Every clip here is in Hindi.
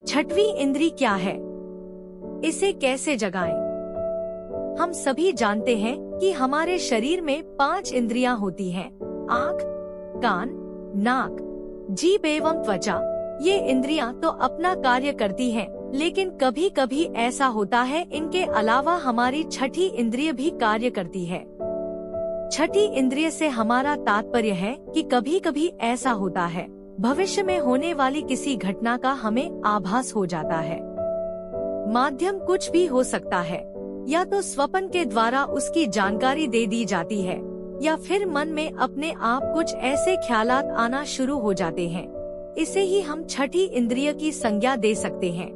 छठवीं इंद्री क्या है? इसे कैसे जगाएं? हम सभी जानते हैं कि हमारे शरीर में 5 इंद्रियां होती हैं। आँख, कान, नाक, जीभ एवं त्वचा। ये इंद्रियां तो अपना कार्य करती हैं, लेकिन कभी कभी ऐसा होता है इनके अलावा हमारी छठी इंद्रिय भी कार्य करती है। छठी इंद्रिय से हमारा तात्पर्य है कि कभी कभी ऐसा होता है, भविष्य में होने वाली किसी घटना का हमें आभास हो जाता है। माध्यम कुछ भी हो सकता है, या तो स्वप्न के द्वारा उसकी जानकारी दे दी जाती है, या फिर मन में अपने आप कुछ ऐसे ख्यालात आना शुरू हो जाते हैं। इसे ही हम छठी इंद्रिय की संज्ञा दे सकते हैं।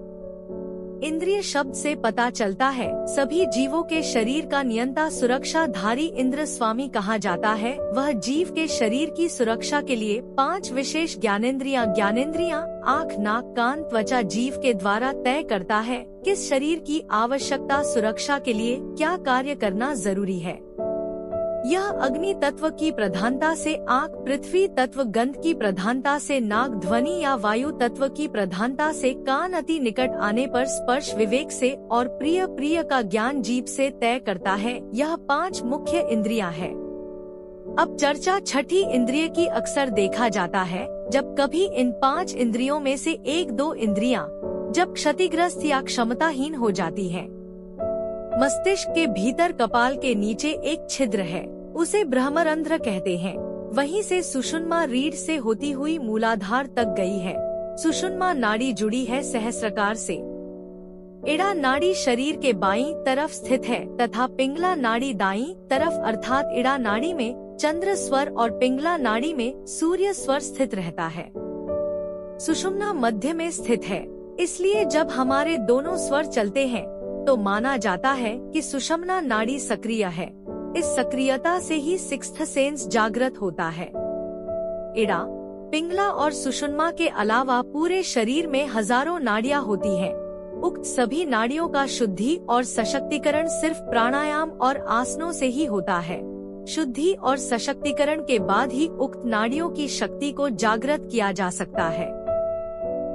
इंद्रिय शब्द से पता चलता है सभी जीवों के शरीर का नियंता सुरक्षाधारी इंद्र स्वामी कहा जाता है। वह जीव के शरीर की सुरक्षा के लिए 5 विशेष ज्ञानेंद्रियां आँख, नाक, कान, त्वचा, जीव के द्वारा तय करता है किस शरीर की आवश्यकता सुरक्षा के लिए क्या कार्य करना जरूरी है। यह अग्नि तत्व की प्रधानता से आँख, पृथ्वी तत्व गंध की प्रधानता से नाक, ध्वनि या वायु तत्व की प्रधानता से कान, अति निकट आने पर स्पर्श विवेक से और प्रिय का ज्ञान जीभ से तय करता है। यह 5 मुख्य इंद्रियां हैं। अब चर्चा छठी इंद्रिय की अक्सर देखा जाता है जब कभी इन 5 इंद्रियों में से 1-2 इंद्रियां जब क्षतिग्रस्त या क्षमताहीन हो जाती हैं। मस्तिष्क के भीतर कपाल के नीचे एक छिद्र है, उसे ब्रह्मरंध्र कहते हैं। वहीं से सुषुम्ना रीढ़ से होती हुई मूलाधार तक गई है। सुषुम्ना नाड़ी जुड़ी है सहस्राकार से। इड़ा नाड़ी शरीर के बाईं तरफ स्थित है तथा पिंगला नाड़ी दाईं तरफ, अर्थात इड़ा नाड़ी में चंद्र स्वर और पिंगला नाड़ी में सूर्य स्वर स्थित रहता है। सुषुम्ना मध्य में स्थित है, इसलिए जब हमारे दोनों स्वर चलते हैं तो माना जाता है कि सुषुम्ना नाड़ी सक्रिय है। इस सक्रियता से ही सिक्स्थ सेंस जागृत होता है। इड़ा, पिंगला और सुषुम्ना के अलावा पूरे शरीर में हजारों नाड़ियां होती हैं। उक्त सभी नाड़ियों का शुद्धि और सशक्तिकरण सिर्फ प्राणायाम और आसनों से ही होता है। शुद्धि और सशक्तिकरण के बाद ही उक्त नाड़ियों की शक्ति को जागृत किया जा सकता है।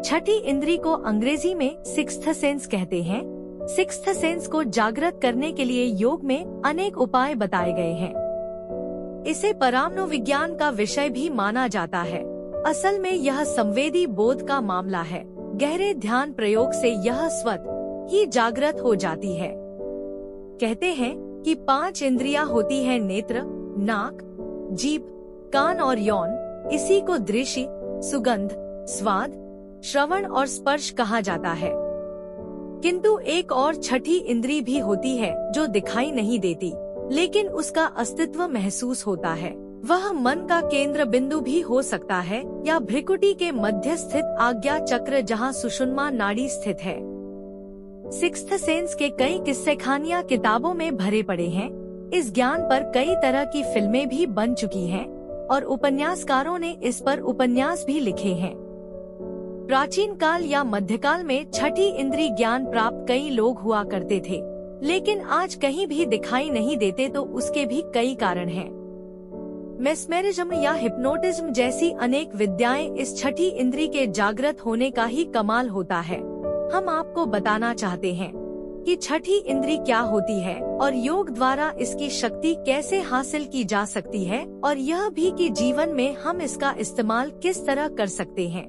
छठी इंद्री को अंग्रेजी में सिक्स्थ सेंस कहते हैं। सिक्स्थ सेंस को जागृत करने के लिए योग में अनेक उपाय बताए गए हैं। इसे परामनोविज्ञान का विषय भी माना जाता है। असल में यह संवेदी बोध का मामला है। गहरे ध्यान प्रयोग से यह स्वत ही जागृत हो जाती है। कहते हैं कि 5 इंद्रियां होती है, नेत्र, नाक, जीभ, कान और यौन। इसी को दृष्टि, सुगंध, स्वाद, श्रवण और स्पर्श कहा जाता है। किंतु एक और छठी इंद्री भी होती है जो दिखाई नहीं देती, लेकिन उसका अस्तित्व महसूस होता है। वह मन का केंद्र बिंदु भी हो सकता है या भ्रिकुटी के मध्य स्थित आज्ञा चक्र, जहाँ सुषुम्ना नाड़ी स्थित है। सिक्स्थ सेंस के कई किस्से कहानियां किताबों में भरे पड़े हैं। इस ज्ञान पर कई तरह की फिल्में भी बन चुकी हैं और उपन्यासकारों ने इस पर उपन्यास भी लिखे हैं। प्राचीन काल या मध्यकाल में छठी इंद्री ज्ञान प्राप्त कई लोग हुआ करते थे, लेकिन आज कहीं भी दिखाई नहीं देते, तो उसके भी कई कारण हैं। मेस्मेरिज्म या हिप्नोटिज्म जैसी अनेक विद्याएं इस छठी इंद्री के जागृत होने का ही कमाल होता है। हम आपको बताना चाहते हैं कि छठी इंद्री क्या होती है और योग द्वारा इसकी शक्ति कैसे हासिल की जा सकती है, और यह भी कि जीवन में हम इसका इस्तेमाल किस तरह कर सकते हैं।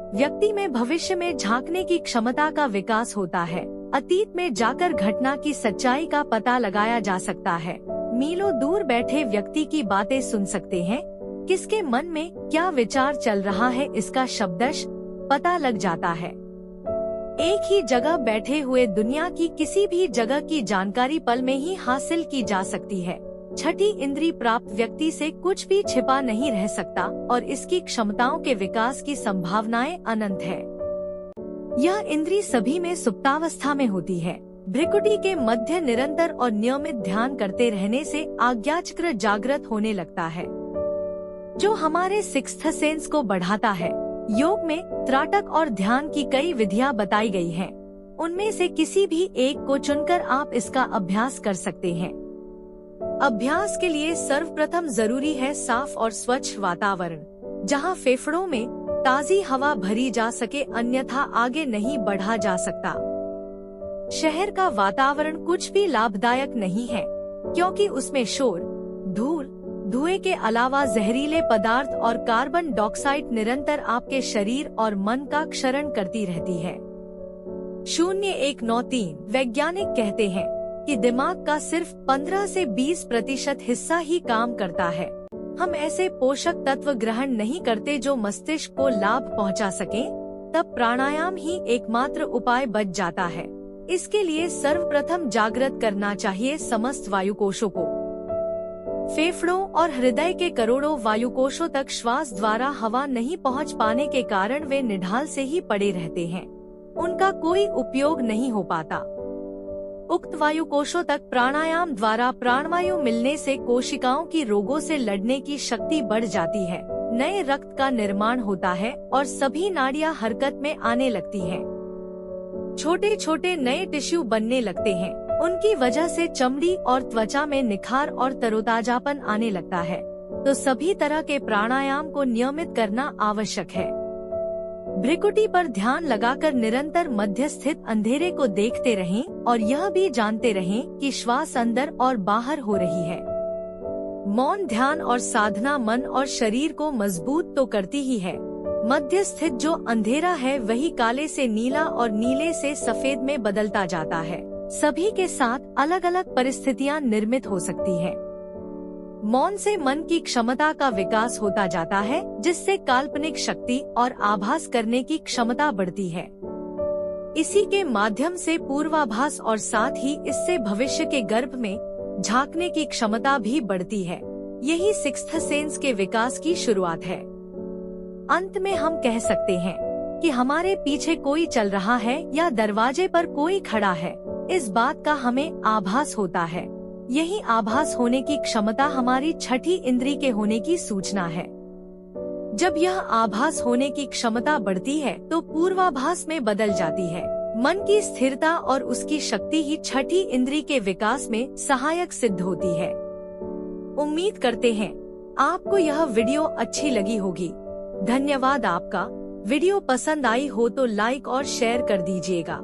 व्यक्ति में भविष्य में झांकने की क्षमता का विकास होता है। अतीत में जाकर घटना की सच्चाई का पता लगाया जा सकता है। मीलों दूर बैठे व्यक्ति की बातें सुन सकते हैं। किसके मन में क्या विचार चल रहा है, इसका शब्दश पता लग जाता है। एक ही जगह बैठे हुए दुनिया की किसी भी जगह की जानकारी पल में ही हासिल की जा सकती है। छठी इंद्री प्राप्त व्यक्ति से कुछ भी छिपा नहीं रह सकता और इसकी क्षमताओं के विकास की संभावनाएं अनंत है। यह इंद्री सभी में सुप्तावस्था में होती है। भ्रिकुटी के मध्य निरंतर और नियमित ध्यान करते रहने से आज्ञाचक्र जागृत होने लगता है, जो हमारे सिक्स्थ सेंस को बढ़ाता है। योग में त्राटक और ध्यान की कई विधियां बताई गई हैं। उनमें से किसी भी एक को चुनकर आप इसका अभ्यास कर सकते हैं। अभ्यास के लिए सर्वप्रथम जरूरी है साफ और स्वच्छ वातावरण, जहां फेफड़ों में ताजी हवा भरी जा सके, अन्यथा आगे नहीं बढ़ा जा सकता। शहर का वातावरण कुछ भी लाभदायक नहीं है, क्योंकि उसमें शोर, धूल, धुएं के अलावा जहरीले पदार्थ और कार्बन डाइऑक्साइड निरंतर आपके शरीर और मन का क्षरण करती रहती है। 0193 वैज्ञानिक कहते हैं कि दिमाग का सिर्फ 15 से 20% हिस्सा ही काम करता है। हम ऐसे पोषक तत्व ग्रहण नहीं करते जो मस्तिष्क को लाभ पहुंचा सकें, तब प्राणायाम ही एकमात्र उपाय बच जाता है। इसके लिए सर्वप्रथम जागृत करना चाहिए समस्त वायुकोशों को। फेफड़ों और हृदय के करोड़ों वायुकोशों तक श्वास द्वारा हवा नहीं पहुंच पाने के कारण वे निढाल से ही पड़े रहते हैं, उनका कोई उपयोग नहीं हो पाता। उक्त वायुकोशों तक प्राणायाम द्वारा प्राणवायु मिलने से कोशिकाओं की रोगों से लड़ने की शक्ति बढ़ जाती है, नए रक्त का निर्माण होता है और सभी नाड़ियां हरकत में आने लगती हैं। छोटे छोटे नए टिश्यू बनने लगते हैं, उनकी वजह से चमड़ी और त्वचा में निखार और तरोताजापन आने लगता है। तो सभी तरह के प्राणायाम को नियमित करना आवश्यक है। भ्रिकुटी पर ध्यान लगाकर निरंतर मध्य स्थित अंधेरे को देखते रहें और यह भी जानते रहें कि श्वास अंदर और बाहर हो रही है। मौन ध्यान और साधना मन और शरीर को मजबूत तो करती ही है। मध्य स्थित जो अंधेरा है वही काले से नीला और नीले से सफेद में बदलता जाता है। सभी के साथ अलग अलग परिस्थितियां निर्मित हो सकती है। मौन से मन की क्षमता का विकास होता जाता है, जिससे काल्पनिक शक्ति और आभास करने की क्षमता बढ़ती है। इसी के माध्यम से पूर्वाभास और साथ ही इससे भविष्य के गर्भ में झांकने की क्षमता भी बढ़ती है। यही सिक्स्थ सेंस के विकास की शुरुआत है। अंत में हम कह सकते हैं कि हमारे पीछे कोई चल रहा है या दरवाजे पर कोई खड़ा है, इस बात का हमें आभास होता है। यही आभास होने की क्षमता हमारी छठी इंद्री के होने की सूचना है। जब यह आभास होने की क्षमता बढ़ती है तो पूर्वाभास में बदल जाती है। मन की स्थिरता और उसकी शक्ति ही छठी इंद्री के विकास में सहायक सिद्ध होती है। उम्मीद करते हैं आपको यह वीडियो अच्छी लगी होगी। धन्यवाद आपका। वीडियो पसंद आई हो तो लाइक और शेयर कर दीजिएगा।